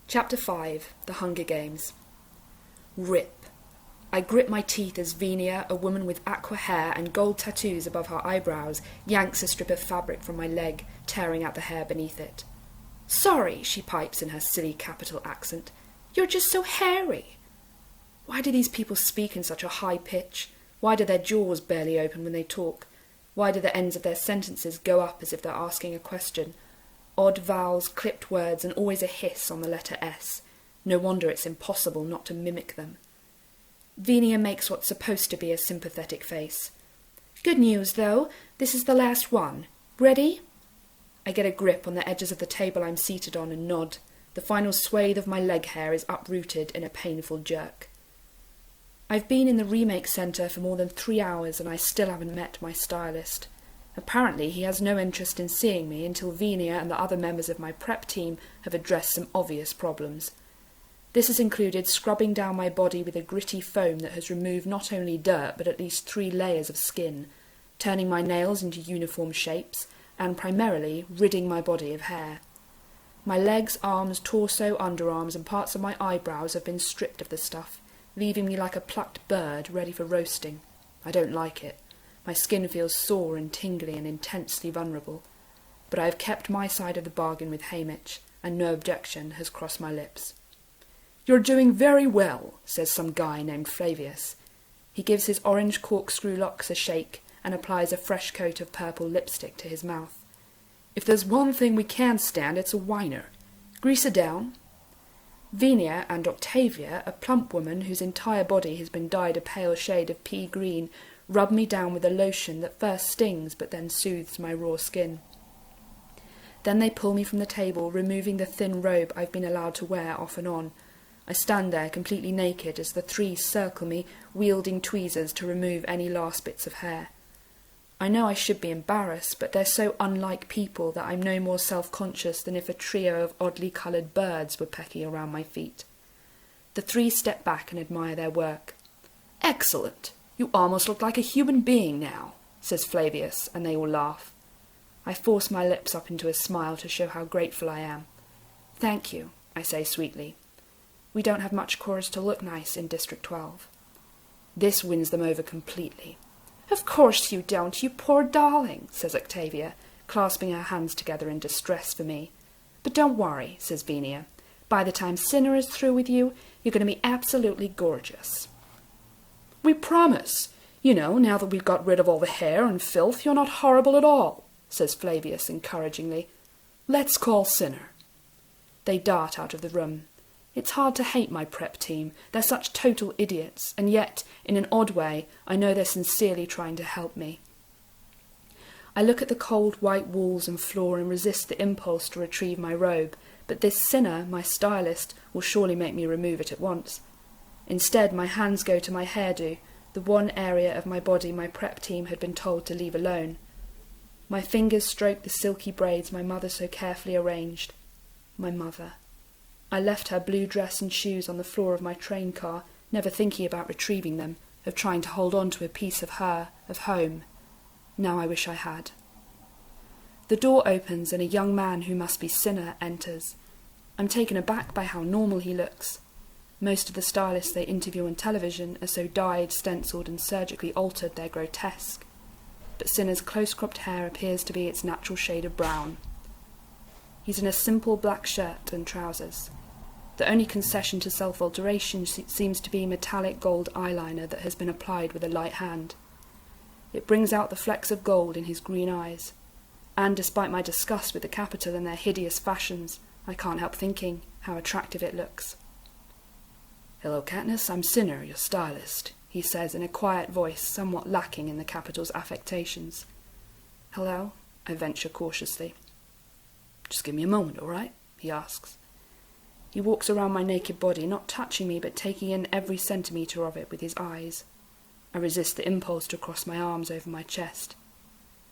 Chapter 5. The Hunger Games. Rip. I grip my teeth as Venia, a woman with aqua hair and gold tattoos above her eyebrows, yanks a strip of fabric from my leg, tearing out the hair beneath it. "Sorry," she pipes in her silly capital accent. "You're just so hairy." Why do these people speak in such a high pitch? Why do their jaws barely open when they talk? Why do the ends of their sentences go up as if they're asking a question? Odd vowels, clipped words, and always a hiss on the letter S. No wonder it's impossible not to mimic them. Venia makes what's supposed to be a sympathetic face. "Good news, though. This is the last one. Ready?" I get a grip on the edges of the table I'm seated on and nod. The final swathe of my leg hair is uprooted in a painful jerk. I've been in the remake centre for more than 3 hours and I still haven't met my stylist. Apparently he has no interest in seeing me until Venia and the other members of my prep team have addressed some obvious problems. This has included scrubbing down my body with a gritty foam that has removed not only dirt but at least 3 layers of skin, turning my nails into uniform shapes, and primarily ridding my body of hair. My legs, arms, torso, underarms and parts of my eyebrows have been stripped of the stuff, leaving me like a plucked bird ready for roasting. I don't like it. My skin feels sore and tingly and intensely vulnerable. But I have kept my side of the bargain with Haymitch, and no objection has crossed my lips. "You're doing very well," says some guy named Flavius. He gives his orange corkscrew locks a shake and applies a fresh coat of purple lipstick to his mouth. "If there's one thing we can't stand, it's a whiner. Grease her down." Venia and Octavia, a plump woman whose entire body has been dyed a pale shade of pea green, rub me down with a lotion that first stings but then soothes my raw skin. Then they pull me from the table, removing the thin robe I've been allowed to wear off and on. I stand there completely naked as the 3 circle me, wielding tweezers to remove any last bits of hair. I know I should be embarrassed, but they're so unlike people that I'm no more self-conscious than if a trio of oddly coloured birds were pecking around my feet. The 3 step back and admire their work. "Excellent! You almost look like a human being now," says Flavius, and they all laugh. I force my lips up into a smile to show how grateful I am. "Thank you," I say sweetly. We don't have much cause to look nice in District 12. This wins them over completely. "Of course you don't, you poor darling," says Octavia, clasping her hands together in distress for me. "But don't worry," says Venia. "By the time Cinna is through with you, you're going to be absolutely gorgeous." "We promise. You know, now that we've got rid of all the hair and filth, you're not horrible at all," says Flavius encouragingly. "Let's call Cinna." They dart out of the room. It's hard to hate my prep team. They're such total idiots, and yet, in an odd way, I know they're sincerely trying to help me. I look at the cold white walls and floor and resist the impulse to retrieve my robe, but this Cinna, my stylist, will surely make me remove it at once. Instead, my hands go to my hairdo, the one area of my body my prep team had been told to leave alone. My fingers stroke the silky braids my mother so carefully arranged. My mother. I left her blue dress and shoes on the floor of my train car, never thinking about retrieving them, of trying to hold on to a piece of her, of home. Now I wish I had. The door opens and a young man who must be Cinna enters. I'm taken aback by how normal he looks. Most of the stylists they interview on television are so dyed, stenciled and surgically altered they're grotesque. But Cinna's close-cropped hair appears to be its natural shade of brown. He's in a simple black shirt and trousers. The only concession to self-alteration seems to be metallic gold eyeliner that has been applied with a light hand. It brings out the flecks of gold in his green eyes. And despite my disgust with the capital and their hideous fashions, I can't help thinking how attractive it looks. "Hello, Katniss, I'm Cinna, your stylist," he says in a quiet voice somewhat lacking in the capital's affectations. "Hello," I venture cautiously. "Just give me a moment, all right?" he asks. He walks around my naked body, not touching me but taking in every centimetre of it with his eyes. I resist the impulse to cross my arms over my chest.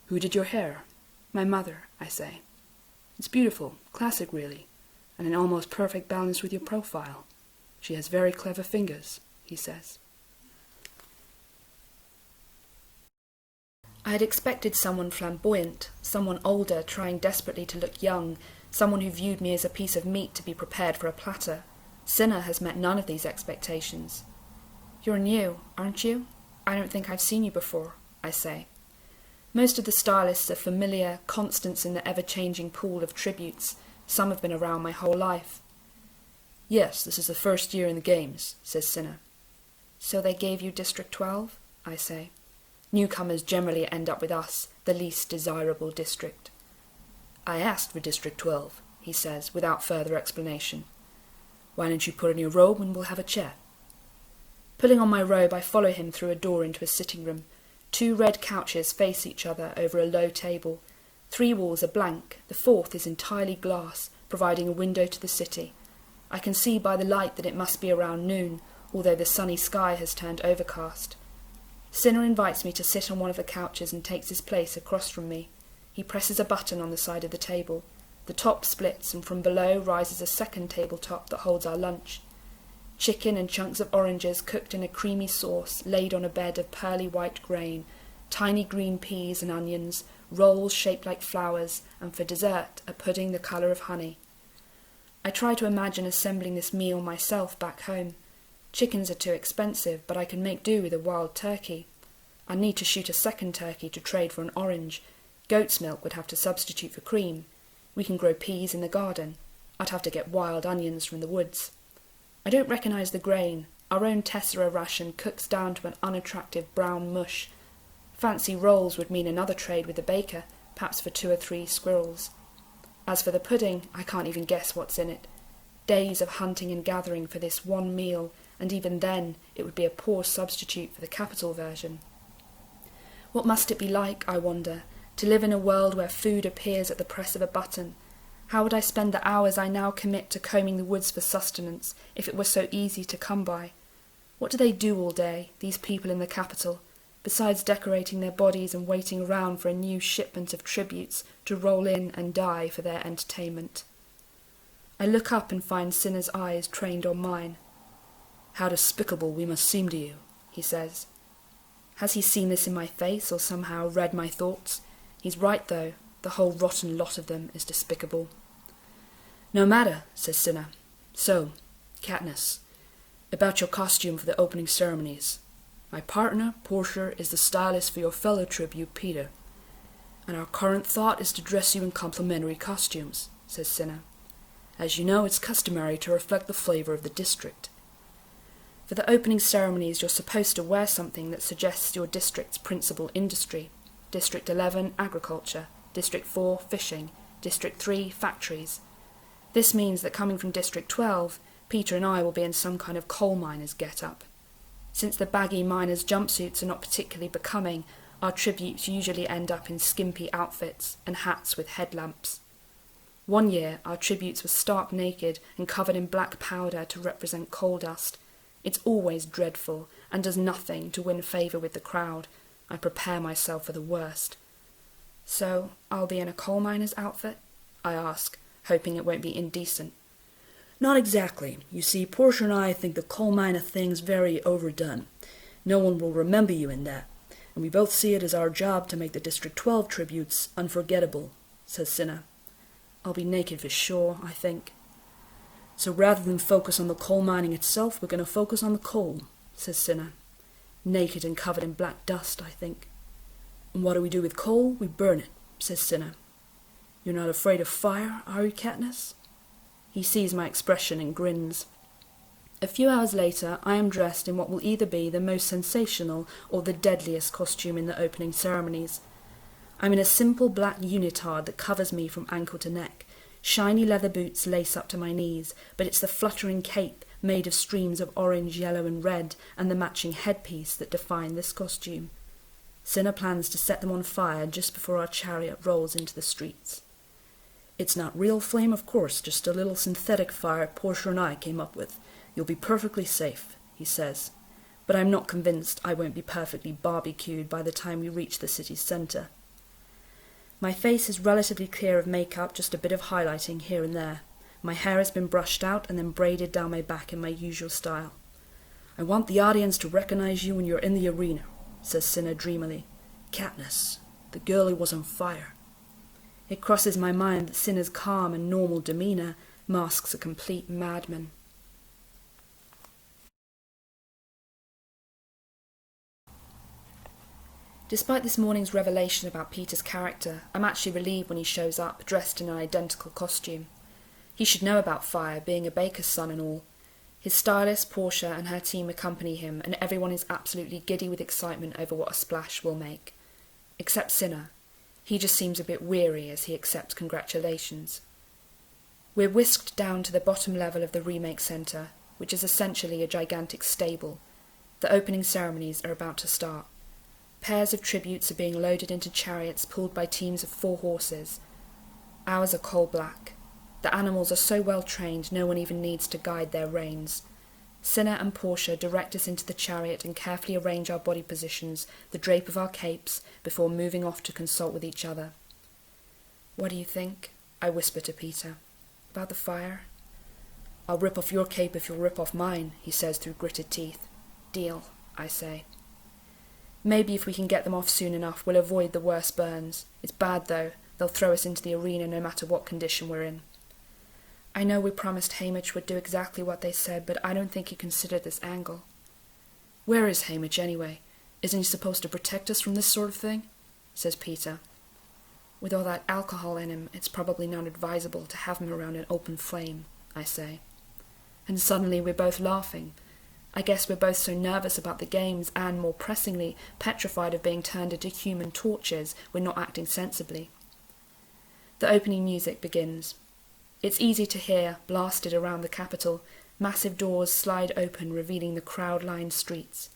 "Who did your hair?" "My mother," I say. "It's beautiful, classic really, and an almost perfect balance with your profile. She has very clever fingers," he says. I had expected someone flamboyant, someone older trying desperately to look young, someone who viewed me as a piece of meat to be prepared for a platter. Cinna has met none of these expectations. "You're new, aren't you? I don't think I've seen you before," I say. Most of the stylists are familiar, constants in the ever-changing pool of tributes. Some have been around my whole life. "Yes, this is the first year in the games," says Cinna. "So they gave you District 12? I say. Newcomers generally end up with us, the least desirable district. "I asked for District 12, he says, without further explanation. "Why don't you put on your robe and we'll have a chat?" Pulling on my robe, I follow him through a door into a sitting room. 2 red couches face each other over a low table. 3 walls are blank, the 4th is entirely glass, providing a window to the city. I can see by the light that it must be around noon, although the sunny sky has turned overcast. Cinna invites me to sit on one of the couches and takes his place across from me. He presses a button on the side of the table. The top splits, and from below rises a second tabletop that holds our lunch. Chicken and chunks of oranges cooked in a creamy sauce laid on a bed of pearly white grain, tiny green peas and onions, rolls shaped like flowers, and for dessert a pudding the colour of honey. I try to imagine assembling this meal myself back home. Chickens are too expensive, but I can make do with a wild turkey. I need to shoot a second turkey to trade for an orange. Goat's milk would have to substitute for cream. We can grow peas in the garden. I'd have to get wild onions from the woods. I don't recognise the grain. Our own tessera ration cooks down to an unattractive brown mush. Fancy rolls would mean another trade with the baker, perhaps for 2 or 3 squirrels. As for the pudding, I can't even guess what's in it. Days of hunting and gathering for this one meal, and even then it would be a poor substitute for the capital version. What must it be like, I wonder, to live in a world where food appears at the press of a button? How would I spend the hours I now commit to combing the woods for sustenance, if it were so easy to come by? What do they do all day, these people in the capital, besides decorating their bodies and waiting around for a new shipment of tributes to roll in and die for their entertainment? I look up and find Cinna's eyes trained on mine. "How despicable we must seem to you," he says. Has he seen this in my face, or somehow read my thoughts? He's right, though. The whole rotten lot of them is despicable. "No matter," says Cinna. "So, Katniss, about your costume for the opening ceremonies. My partner, Portia, is the stylist for your fellow tribute, Peter, and our current thought is to dress you in complimentary costumes," says Cinna. "As you know, it's customary to reflect the flavour of the district." For the opening ceremonies, you're supposed to wear something that suggests your district's principal industry. District 11, agriculture. District 4, fishing. District 3, factories. This means that coming from District 12, Peter and I will be in some kind of coal miner's get-up. Since the baggy miners' jumpsuits are not particularly becoming, our tributes usually end up in skimpy outfits and hats with headlamps. One year, our tributes were stark naked and covered in black powder to represent coal dust. It's always dreadful, and does nothing to win favour with the crowd. I prepare myself for the worst. So, I'll be in a coal miner's outfit? I ask, hoping it won't be indecent. "Not exactly. You see, Portia and I think the coal miner thing's very overdone. No one will remember you in that, and we both see it as our job to make the District 12 tributes unforgettable," says Cinna. "I'll be naked for sure, I think." "So rather than focus on the coal mining itself, we're going to focus on the coal," says Cinna. "Naked and covered in black dust, I think." "And what do we do with coal? We burn it," says Cinna. "You're not afraid of fire, are you, Katniss?" He sees my expression and grins. A few hours later, I am dressed in what will either be the most sensational or the deadliest costume in the opening ceremonies. I'm in a simple black unitard that covers me from ankle to neck. Shiny leather boots lace up to my knees, but it's the fluttering cape, made of streams of orange, yellow and red, and the matching headpiece that define this costume. Cinna plans to set them on fire just before our chariot rolls into the streets. "It's not real flame, of course, just a little synthetic fire Portia and I came up with. You'll be perfectly safe," he says. But I'm not convinced I won't be perfectly barbecued by the time we reach the city's centre. My face is relatively clear of makeup, just a bit of highlighting here and there. My hair has been brushed out and then braided down my back in my usual style. "I want the audience to recognize you when you're in the arena," says Cinna dreamily. "Katniss, The girl who was on fire. It crosses my mind that Cinna's calm and normal demeanour masks a complete madman. Despite this morning's revelation about Peter's character, I'm actually relieved when he shows up, dressed in an identical costume. He should know about fire, being a baker's son and all. His stylist, Portia, and her team accompany him, and everyone is absolutely giddy with excitement over what a splash will make. Except Cinna. He just seems a bit weary as he accepts congratulations. We're whisked down to the bottom level of the Remake Centre, which is essentially a gigantic stable. The opening ceremonies are about to start. Pairs of tributes are being loaded into chariots pulled by teams of 4 horses. Ours are coal black. The animals are so well trained no one even needs to guide their reins. Cinna and Portia direct us into the chariot and carefully arrange our body positions, the drape of our capes, before moving off to consult with each other. "What do you think?" I whisper to Peter. "About the fire?" "I'll rip off your cape if you'll rip off mine," he says through gritted teeth. "Deal," I say. Maybe if we can get them off soon enough, we'll avoid the worst burns. It's bad, though. They'll throw us into the arena no matter what condition we're in. I know we promised Haymitch would do exactly what they said, but I don't think he considered this angle. "Where is Haymitch, anyway? Isn't he supposed to protect us from this sort of thing?" says Peter. "With all that alcohol in him, it's probably not advisable to have him around an open flame," I say. And suddenly we're both laughing. I guess we're both so nervous about the games and, more pressingly, petrified of being turned into human torches, we're not acting sensibly. The opening music begins. It's easy to hear, blasted around the capital. Massive doors slide open, revealing the crowd-lined streets.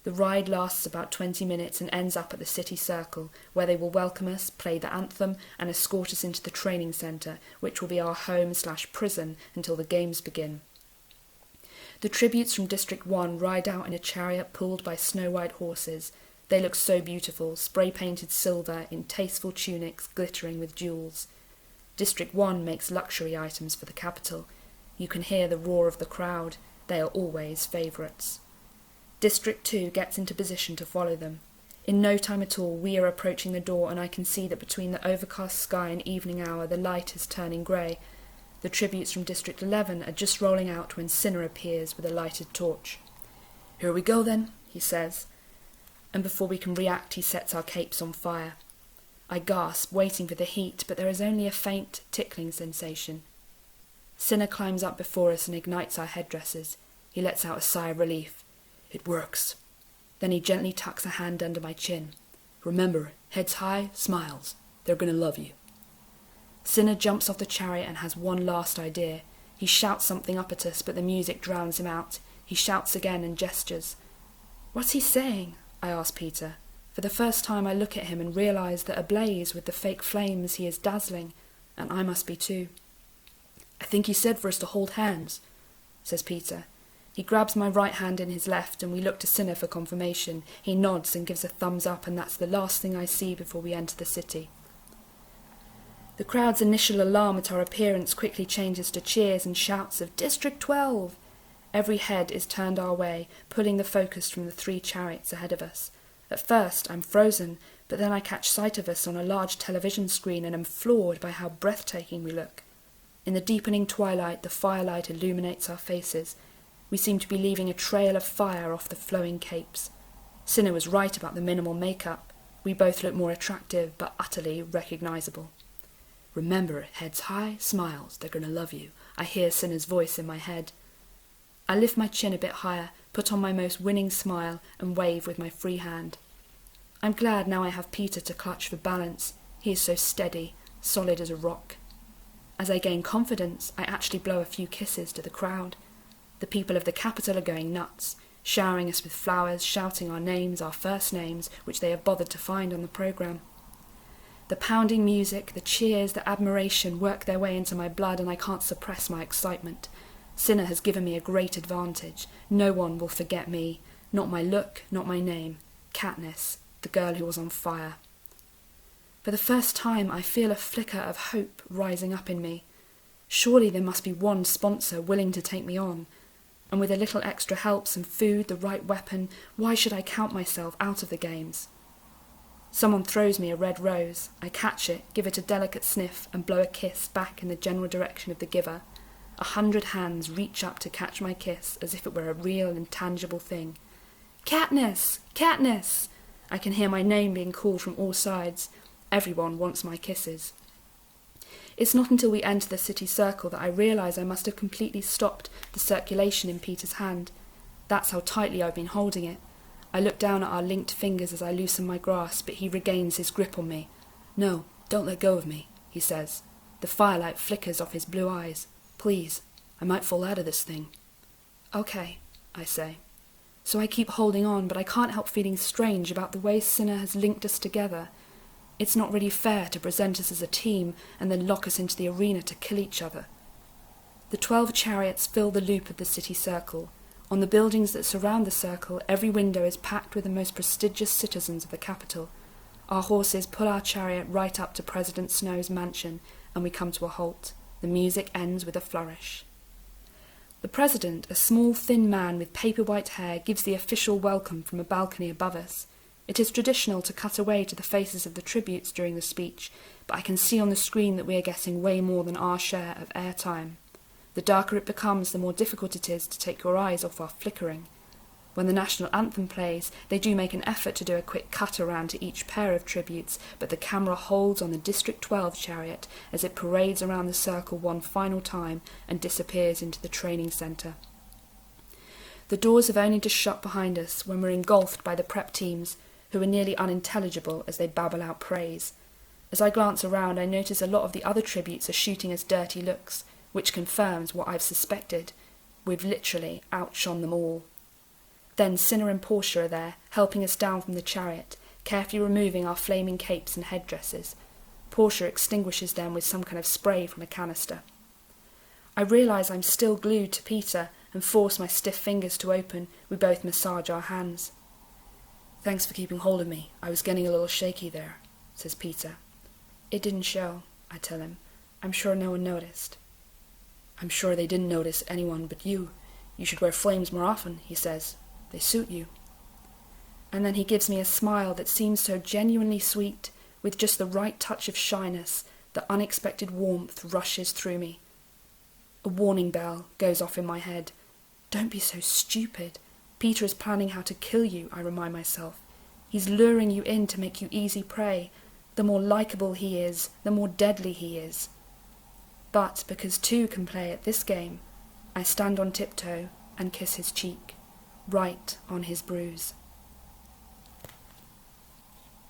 The ride lasts about 20 minutes and ends up at the city circle, where they will welcome us, play the anthem, and escort us into the training centre, which will be our home/prison until the games begin. The tributes from District 1 ride out in a chariot pulled by snow-white horses. They look so beautiful, spray-painted silver in tasteful tunics glittering with jewels. District 1 makes luxury items for the capital. You can hear the roar of the crowd. They are always favourites. District 2 gets into position to follow them. In no time at all, we are approaching the door, and I can see that between the overcast sky and evening hour, the light is turning grey. The tributes from District 11 are just rolling out when Cinna appears with a lighted torch. "Here we go, then," he says. And before we can react, he sets our capes on fire. I gasp, waiting for the heat, but there is only a faint, tickling sensation. Cinna climbs up before us and ignites our headdresses. He lets out a sigh of relief. "It works." Then he gently tucks a hand under my chin. "Remember, heads high, smiles. They're going to love you." Cinna jumps off the chariot and has one last idea. He shouts something up at us, but the music drowns him out. He shouts again and gestures. "What's he saying?" I ask Peter. For the first time I look at him and realise that ablaze with the fake flames he is dazzling, and I must be too. "I think he said for us to hold hands," says Peter. He grabs my right hand in his left, and we look to Cinna for confirmation. He nods and gives a thumbs up, and that's the last thing I see before we enter the city. The crowd's initial alarm at our appearance quickly changes to cheers and shouts of "District 12!" Every head is turned our way, pulling the focus from the 3 chariots ahead of us. At first I'm frozen, but then I catch sight of us on a large television screen and am floored by how breathtaking we look. In the deepening twilight, the firelight illuminates our faces. We seem to be leaving a trail of fire off the flowing capes. Cinna was right about the minimal makeup. We both look more attractive, but utterly recognisable. "Remember, heads high, smiles, they're going to love you," I hear Cinna's voice in my head. I lift my chin a bit higher, put on my most winning smile, and wave with my free hand. I'm glad now I have Peter to clutch for balance. He is so steady, solid as a rock. As I gain confidence, I actually blow a few kisses to the crowd. The people of the capital are going nuts, showering us with flowers, shouting our names, our first names, which they have bothered to find on the programme. The pounding music, the cheers, the admiration work their way into my blood, and I can't suppress my excitement. Cinna has given me a great advantage. No one will forget me. Not my look, not my name. Katniss, the girl who was on fire. For the first time, I feel a flicker of hope rising up in me. Surely there must be one sponsor willing to take me on. And with a little extra help, some food, the right weapon, why should I count myself out of the games? Someone throws me a red rose. I catch it, give it a delicate sniff, and blow a kiss back in the general direction of the giver. 100 hands reach up to catch my kiss as if it were a real and tangible thing. Katniss! Katniss! I can hear my name being called from all sides. Everyone wants my kisses. It's not until we enter the city circle that I realise I must have completely stopped the circulation in Peter's hand. That's how tightly I've been holding it. I look down at our linked fingers as I loosen my grasp, but he regains his grip on me. "No, don't let go of me," he says. The firelight flickers off his blue eyes. "Please, I might fall out of this thing." "Okay," I say. So I keep holding on, but I can't help feeling strange about the way Cinna has linked us together. It's not really fair to present us as a team and then lock us into the arena to kill each other. The 12 chariots fill the loop of the city circle. On the buildings that surround the circle, every window is packed with the most prestigious citizens of the capital. Our horses pull our chariot right up to President Snow's mansion, and we come to a halt. The music ends with a flourish. The president, a small, thin man with paper-white hair, gives the official welcome from a balcony above us. It is traditional to cut away to the faces of the tributes during the speech, but I can see on the screen that we are getting way more than our share of airtime. The darker it becomes, the more difficult it is to take your eyes off our flickering. When the national anthem plays, they do make an effort to do a quick cut around to each pair of tributes, but the camera holds on the District 12 chariot as it parades around the circle one final time and disappears into the training centre. The doors have only just shut behind us when we're engulfed by the prep teams, who are nearly unintelligible as they babble out praise. As I glance around, I notice a lot of the other tributes are shooting us dirty looks, which confirms what I've suspected. We've literally outshone them all. Then Cinna and Portia are there, helping us down from the chariot, carefully removing our flaming capes and headdresses. Portia extinguishes them with some kind of spray from a canister. I realise I'm still glued to Peter and force my stiff fingers to open. We both massage our hands. "Thanks for keeping hold of me. I was getting a little shaky there," says Peter. "It didn't show," I tell him. "I'm sure no one noticed." "I'm sure they didn't notice anyone but you. You should wear flames more often," he says. "They suit you." And then he gives me a smile that seems so genuinely sweet, with just the right touch of shyness, that unexpected warmth rushes through me. A warning bell goes off in my head. Don't be so stupid. Peter is planning how to kill you, I remind myself. He's luring you in to make you easy prey. The more likeable he is, the more deadly he is. But because two can play at this game, I stand on tiptoe and kiss his cheek, right on his bruise.